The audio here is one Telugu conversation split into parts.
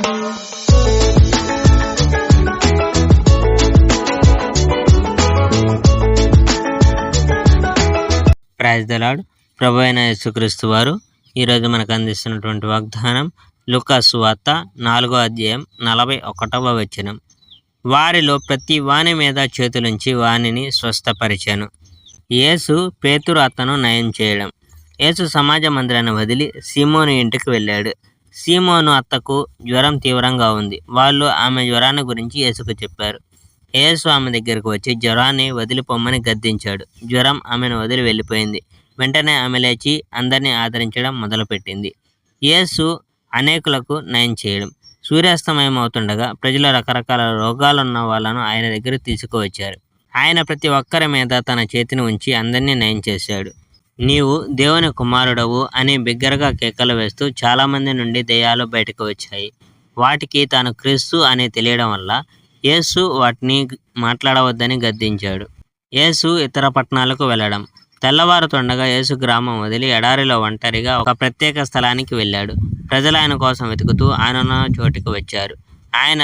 Praise the lord. ప్రభు అయిన యేసుక్రీస్తు వారు ఈరోజు మనకు అందిస్తున్నటువంటి వాగ్దానం లూకా సువార్త 4వ అధ్యాయం 41వ వచనం. వారిలో ప్రతి వాని మీద చేతులుంచి వానిని స్వస్థపరిచాను. యేసు పేతురు అతను నయం చేయడం. యేసు సమాజ మందిరాన్ని వదిలి సీమోను ఇంటికి వెళ్ళాడు. సీమోను అత్తకు జ్వరం తీవ్రంగా ఉంది. వాళ్ళు ఆమె జ్వరాన్ని గురించి యేసుకు చెప్పారు. యేసు ఆమె దగ్గరకు వచ్చి జ్వరాన్ని వదిలిపోమ్మని గద్దించాడు. జ్వరం ఆమెను వదిలి వెళ్ళిపోయింది. వెంటనే ఆమె లేచి అందరినీ ఆదరించడం మొదలుపెట్టింది. యేసు అనేకులకు నయం చేయడం. సూర్యాస్తమయం అవుతుండగా ప్రజలు రకరకాల రోగాలున్న వాళ్ళను ఆయన దగ్గర తీసుకువచ్చారు. ఆయన ప్రతి ఒక్కరి మీద తన చేతిని ఉంచి అందరినీ నయం చేశాడు. నీవు దేవుని కుమారుడవు అని బిగ్గరగా కేకలు వేస్తూ చాలామంది నుండి దెయ్యాలు బయటకు వచ్చాయి. వాటికి తాను క్రీస్తు అని తెలియడం వల్ల యేసు వాటిని మాట్లాడవద్దని గద్దించాడు. యేసు ఇతర పట్టణాలకు వెళ్ళడం. తెల్లవారుతుండగా యేసు గ్రామం వదిలి ఎడారిలో ఒంటరిగా ఒక ప్రత్యేక స్థలానికి వెళ్ళాడు. ప్రజలు ఆయన కోసం వెతుకుతూ ఆయనున్న చోటికి వచ్చారు. ఆయన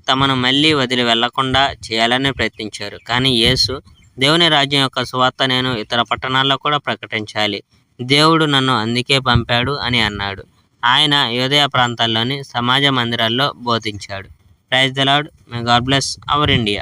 తమను మళ్ళీ వదిలి వెళ్లకుండా చేయాలని ప్రయత్నించారు. కానీ యేసు దేవుని రాజ్యం యొక్క సువార్త నేను ఇతర పట్టణాల్లో కూడా ప్రకటించాలి. దేవుడు నన్ను అందుకే పంపాడు అని అన్నాడు. ఆయన యూదయ ప్రాంతాల్లోని సమాజ మందిరాల్లో బోధించాడు. Praise the Lord. May God bless our India.